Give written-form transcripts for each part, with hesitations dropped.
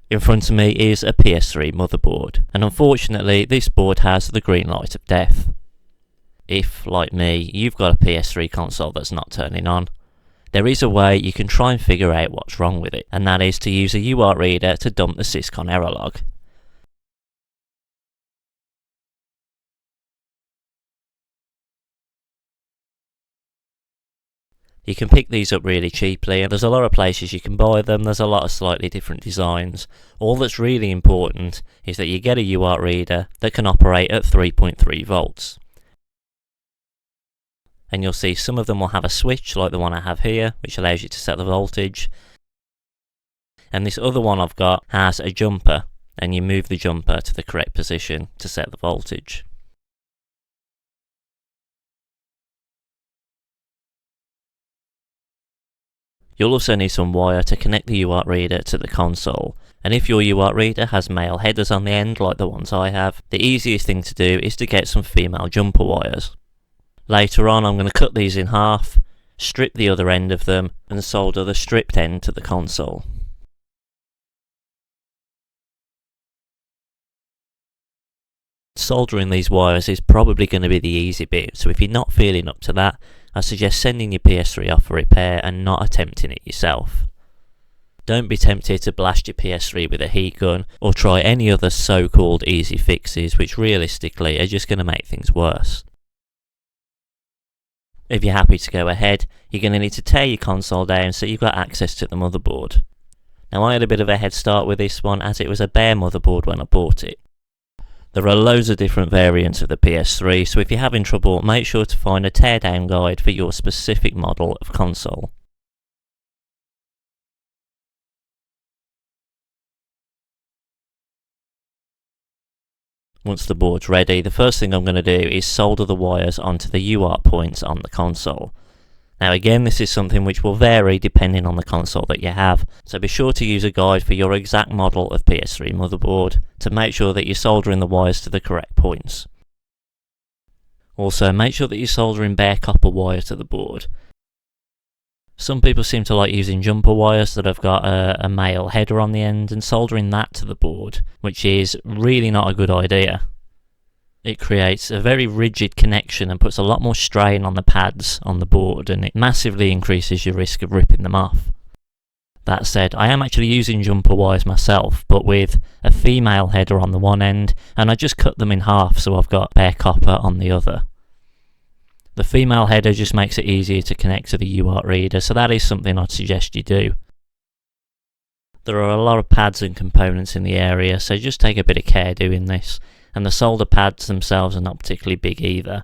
In front of me is a PS3 motherboard, and unfortunately this board has the green light of death. If, like me, you've got a PS3 console that's not turning on, there is a way you can try and figure out what's wrong with it, and that is to use a UART reader to dump the Syscon error log. You can pick these up really cheaply, and there's a lot of places you can buy them. There's a lot of slightly different designs. All that's really important is that you get a UART reader that can operate at 3.3 volts. And you'll see some of them will have a switch like the one I have here, which allows you to set the voltage. And this other one I've got has a jumper, and you move the jumper to the correct position to set the voltage. You'll also need some wire to connect the UART reader to the console, and if your UART reader has male headers on the end like the ones I have, the easiest thing to do is to get some female jumper wires. Later on I'm going to cut these in half, strip the other end of them, and solder the stripped end to the console. Soldering these wires is probably going to be the easy bit, so if you're not feeling up to that, I suggest sending your PS3 off for repair and not attempting it yourself. Don't be tempted to blast your PS3 with a heat gun or try any other so-called easy fixes which realistically are just going to make things worse. If you're happy to go ahead, you're going to need to tear your console down so you've got access to the motherboard. Now I had a bit of a head start with this one as it was a bare motherboard when I bought it. There are loads of different variants of the PS3, so if you're having trouble, make sure to find a teardown guide for your specific model of console. Once the board's ready, the first thing I'm going to do is solder the wires onto the UART points on the console. Now again, this is something which will vary depending on the console that you have, so be sure to use a guide for your exact model of PS3 motherboard to make sure that you're soldering the wires to the correct points. Also, make sure that you're soldering bare copper wire to the board. Some people seem to like using jumper wires that have got a male header on the end and soldering that to the board, which is really not a good idea. It creates a very rigid connection and puts a lot more strain on the pads on the board, and it massively increases your risk of ripping them off. That said, I am actually using jumper wires myself, but with a female header on the one end, and I just cut them in half so I've got bare copper on the other. The female header just makes it easier to connect to the UART reader, so that is something I'd suggest you do. There are a lot of pads and components in the area, so just take a bit of care doing this. And the solder pads themselves are not particularly big either.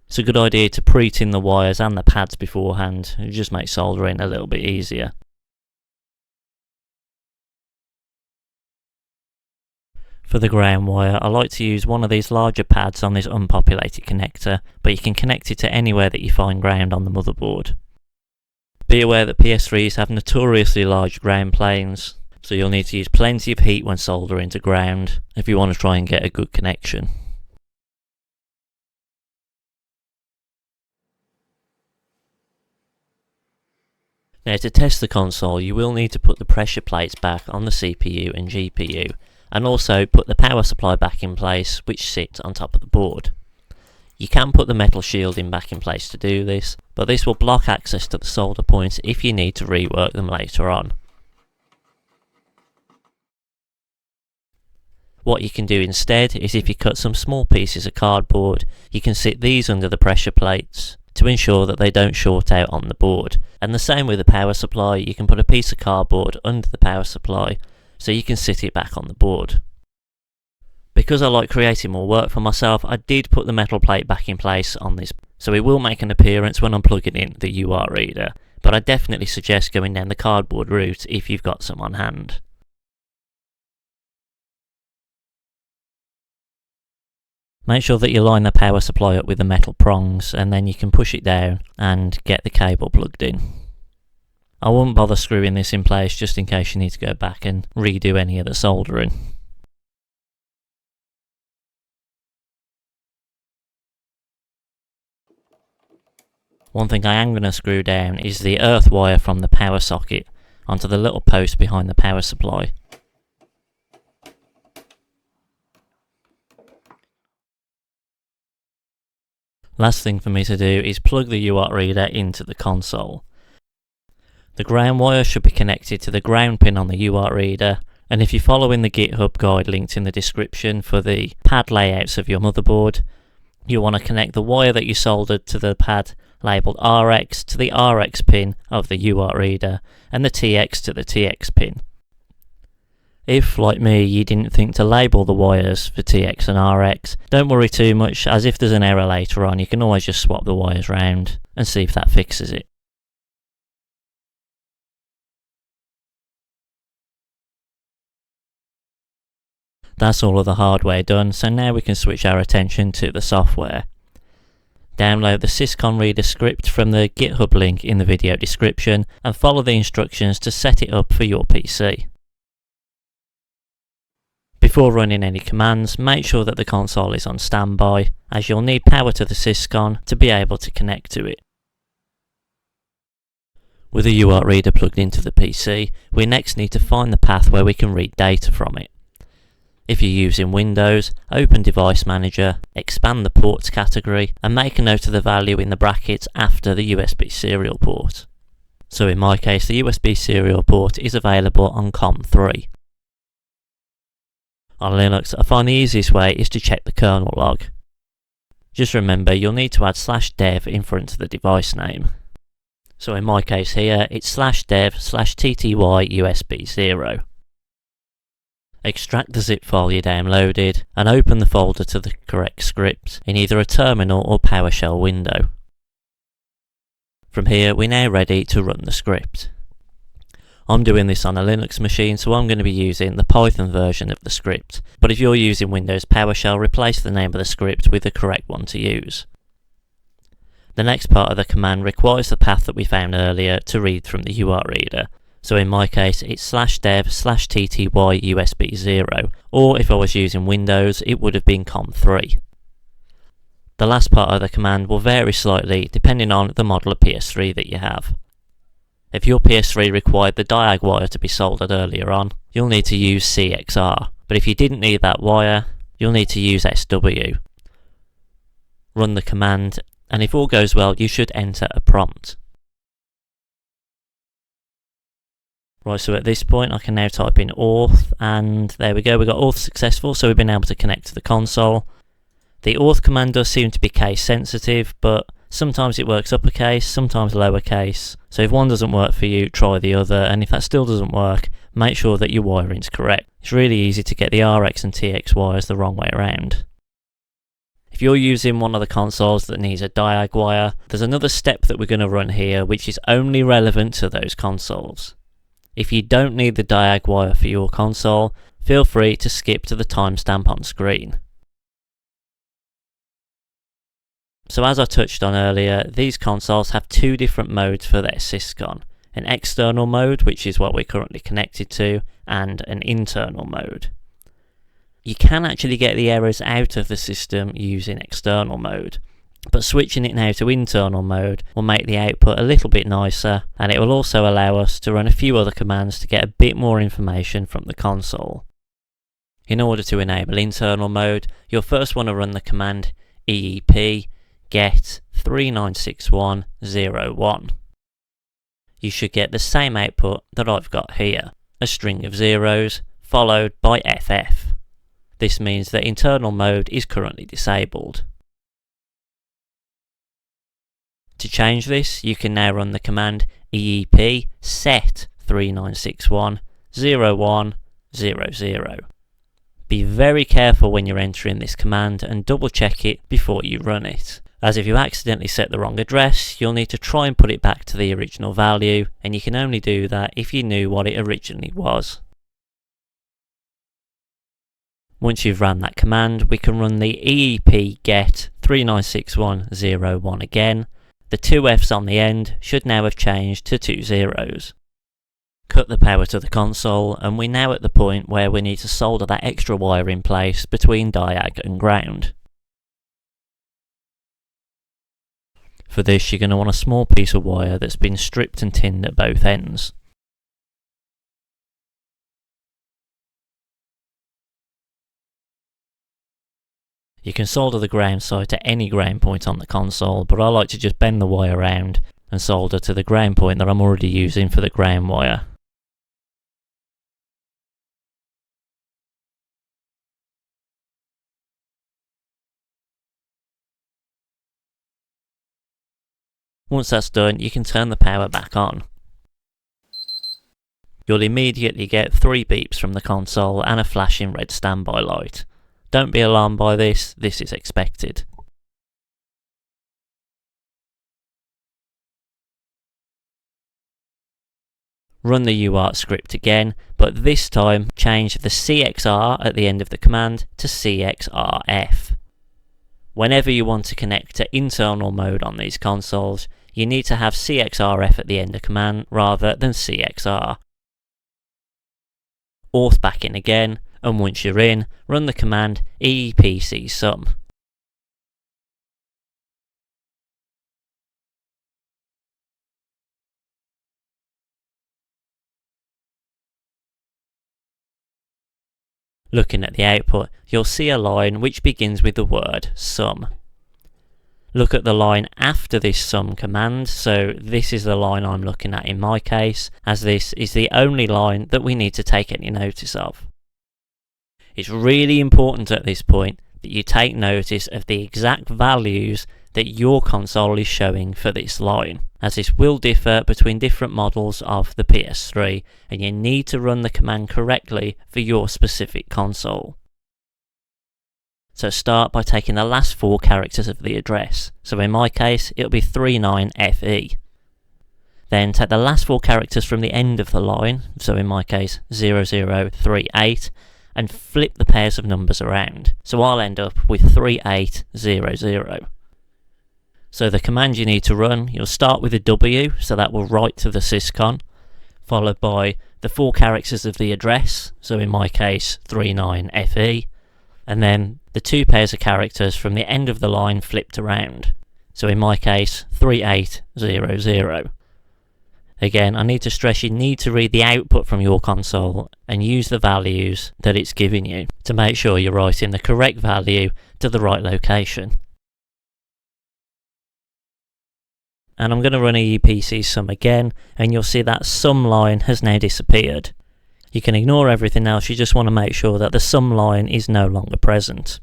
It's a good idea to pre-tin the wires and the pads beforehand, it just makes soldering a little bit easier. For the ground wire, I like to use one of these larger pads on this unpopulated connector, but you can connect it to anywhere that you find ground on the motherboard. Be aware that PS3s have notoriously large ground planes, so you'll need to use plenty of heat when soldering to ground if you want to try and get a good connection. Now to test the console, you will need to put the pressure plates back on the CPU and GPU, and also put the power supply back in place, which sits on top of the board. You can put the metal shielding back in place to do this, but this will block access to the solder points if you need to rework them later on. What you can do instead is if you cut some small pieces of cardboard, you can sit these under the pressure plates to ensure that they don't short out on the board. And the same with the power supply, you can put a piece of cardboard under the power supply so you can sit it back on the board. Because I like creating more work for myself, I did put the metal plate back in place on this, so it will make an appearance when I'm plugging in the UART reader, but I definitely suggest going down the cardboard route if you've got some on hand. Make sure that you line the power supply up with the metal prongs, and then you can push it down and get the cable plugged in. I won't bother screwing this in place just in case you need to go back and redo any of the soldering. One thing I am going to screw down is the earth wire from the power socket onto the little post behind the power supply. Last thing for me to do is plug the UART reader into the console. The ground wire should be connected to the ground pin on the UART reader, and if you're following the GitHub guide linked in the description for the pad layouts of your motherboard, you want to connect the wire that you soldered to the pad labelled RX to the RX pin of the UART reader and the TX to the TX pin. If, like me, you didn't think to label the wires for TX and RX, don't worry too much, as if there's an error later on you can always just swap the wires round and see if that fixes it. That's all of the hardware done, so now we can switch our attention to the software. Download the Syscon reader script from the GitHub link in the video description and follow the instructions to set it up for your PC. Before running any commands, make sure that the console is on standby, as you'll need power to the Syscon to be able to connect to it. With the UART reader plugged into the PC, we next need to find the path where we can read data from it. If you're using Windows, open Device Manager, expand the ports category and make a note of the value in the brackets after the USB serial port. So in my case the USB serial port is available on COM3. On Linux, I find the easiest way is to check the kernel log. Just remember you'll need to add /dev in front of the device name. So in my case here it's /dev/tty USB 0. Extract the zip file you downloaded and open the folder to the correct script in either a terminal or PowerShell window. From here we're now ready to run the script. I'm doing this on a Linux machine, so I'm going to be using the Python version of the script, but if you're using Windows PowerShell, replace the name of the script with the correct one to use. The next part of the command requires the path that we found earlier to read from the UART reader. So in my case it's /dev/tty USB 0, or if I was using Windows it would have been COM3. The last part of the command will vary slightly depending on the model of PS3 that you have. If your PS3 required the diag wire to be soldered earlier on, you'll need to use CXR, but if you didn't need that wire, you'll need to use SW. Run the command, and if all goes well you should enter a prompt. Right, so at this point I can now type in auth, and there we go, we got auth successful, so we've been able to connect to the console. The auth command does seem to be case sensitive, but sometimes it works uppercase, sometimes lowercase, so if one doesn't work for you, try the other, and if that still doesn't work, make sure that your wiring's correct. It's really easy to get the RX and TX wires the wrong way around. If you're using one of the consoles that needs a diag wire, there's another step that we're going to run here which is only relevant to those consoles. If you don't need the diag wire for your console, feel free to skip to the timestamp on screen. So as I touched on earlier, these consoles have two different modes for their Syscon. An external mode, which is what we're currently connected to, and an internal mode. You can actually get the errors out of the system using external mode, but switching it now to internal mode will make the output a little bit nicer, and it will also allow us to run a few other commands to get a bit more information from the console. In order to enable internal mode, you'll first want to run the command eep get 396101. You should get the same output that I've got here, a string of zeros followed by FF. This means that internal mode is currently disabled. To change this, you can now run the command eep set 39610100. Be very careful when you're entering this command and double check it before you run it, as if you accidentally set the wrong address, you'll need to try and put it back to the original value, and you can only do that if you knew what it originally was. Once you've ran that command, we can run the eep get 396101 again. The two F's on the end should now have changed to two zeros. Cut the power to the console, and we're now at the point where we need to solder that extra wire in place between diag and ground. For this, you're going to want a small piece of wire that's been stripped and tinned at both ends. You can solder the ground side to any ground point on the console, but I like to just bend the wire around and solder to the ground point that I'm already using for the ground wire. Once that's done, you can turn the power back on. You'll immediately get 3 beeps from the console and a flashing red standby light. Don't be alarmed by this is expected. Run the UART script again, but this time change the CXR at the end of the command to CXRF. Whenever you want to connect to internal mode on these consoles, you need to have CXRF at the end of command rather than CXR. Auth back in again, and once you're in, run the command EEPC sum. Looking at the output, you'll see a line which begins with the word sum. Look at the line after this sum command, so this is the line I'm looking at in my case, as this is the only line that we need to take any notice of. It's really important at this point that you take notice of the exact values that your console is showing for this line, as this will differ between different models of the PS3, and you need to run the command correctly for your specific console. So start by taking the last 4 characters of the address, so in my case it'll be 39FE. Then take the last 4 characters from the end of the line, so in my case 0038, and flip the pairs of numbers around, so I'll end up with 3800. So the command you need to run, you'll start with a W, so that will write to the Syscon, followed by the 4 characters of the address, so in my case 39FE, and then the 2 pairs of characters from the end of the line flipped around, so in my case 3800. Again, I need to stress you need to read the output from your console and use the values that it's giving you to make sure you're writing the correct value to the right location. And I'm going to run a EPC sum again, and you'll see that sum line has now disappeared. You can ignore everything else, you just want to make sure that the sum line is no longer present.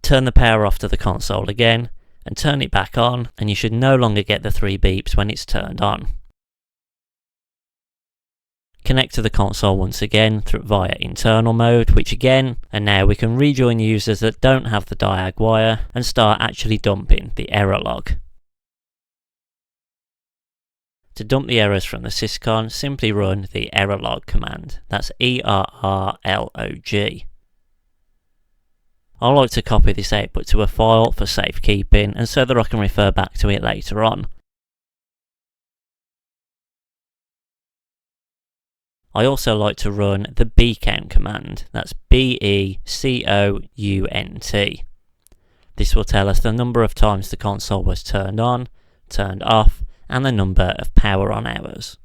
Turn the power off to the console again, and turn it back on, and you should no longer get the 3 beeps when it's turned on. Connect to the console once again via internal mode, which again, and now we can rejoin users that don't have the diag wire and start actually dumping the error log. To dump the errors from the Syscon, simply run the error log command. That's ERRLOG. I like to copy this output to a file for safekeeping and so that I can refer back to it later on. I also like to run the bcount command. That's BECOUNT. This will tell us the number of times the console was turned on, turned off, and the number of power on hours.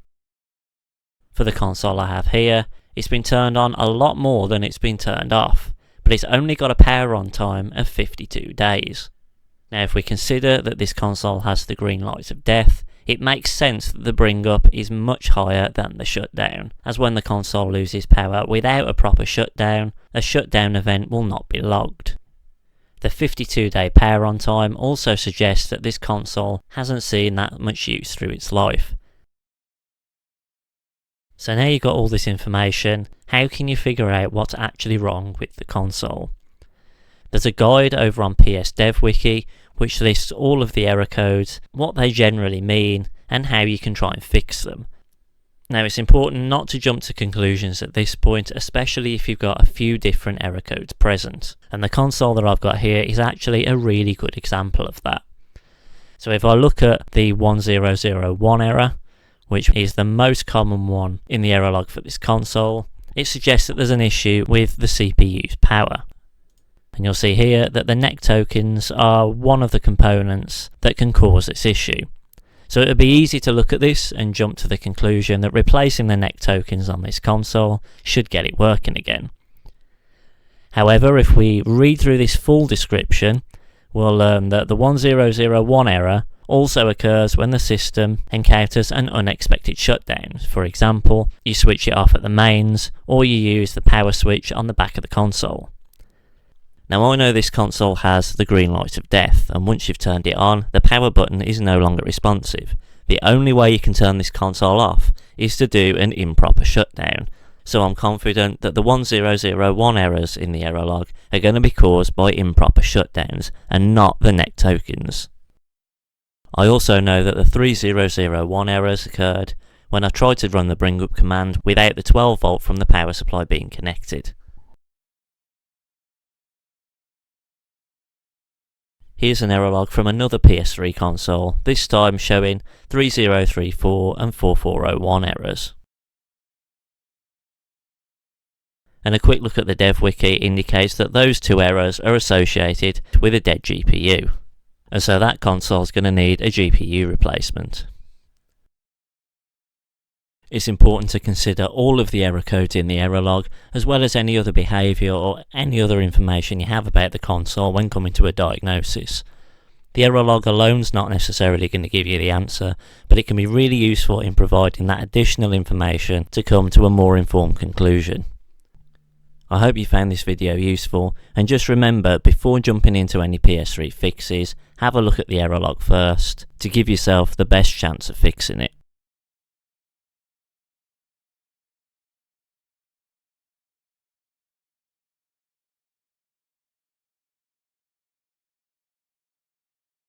For the console I have here, it's been turned on a lot more than it's been turned off, but it's only got a power on time of 52 days. Now if we consider that this console has the green light of death, it makes sense that the bring up is much higher than the shutdown, as when the console loses power without a proper shutdown, a shutdown event will not be logged. The 52-day power on time also suggests that this console hasn't seen that much use through its life. So now you've got all this information, how can you figure out what's actually wrong with the console? There's a guide over on PS Dev Wiki which lists all of the error codes, what they generally mean, and how you can try and fix them. Now it's important not to jump to conclusions at this point, especially if you've got a few different error codes present. And the console that I've got here is actually a really good example of that. So if I look at the 1001 error, which is the most common one in the error log for this console, it suggests that there's an issue with the CPU's power. And you'll see here that the NEC tokens are one of the components that can cause this issue. So it would be easy to look at this and jump to the conclusion that replacing the NEC tokens on this console should get it working again. However, if we read through this full description, we'll learn that the 1001 error also occurs when the system encounters an unexpected shutdown. For example, you switch it off at the mains, or you use the power switch on the back of the console. Now I know this console has the green light of death, and once you've turned it on, the power button is no longer responsive. The only way you can turn this console off is to do an improper shutdown, so I'm confident that the 1001 errors in the error log are going to be caused by improper shutdowns and not the net tokens. I also know that the 3001 errors occurred when I tried to run the bring up command without the 12 volt from the power supply being connected. Here's an error log from another PS3 console, this time showing 3034 and 4401 errors. And a quick look at the dev wiki indicates that those two errors are associated with a dead GPU, and so that console is going to need a GPU replacement. It's important to consider all of the error codes in the error log, as well as any other behaviour or any other information you have about the console when coming to a diagnosis. The error log alone is not necessarily going to give you the answer, but it can be really useful in providing that additional information to come to a more informed conclusion. I hope you found this video useful, and just remember, before jumping into any PS3 fixes, have a look at the error log first to give yourself the best chance of fixing it.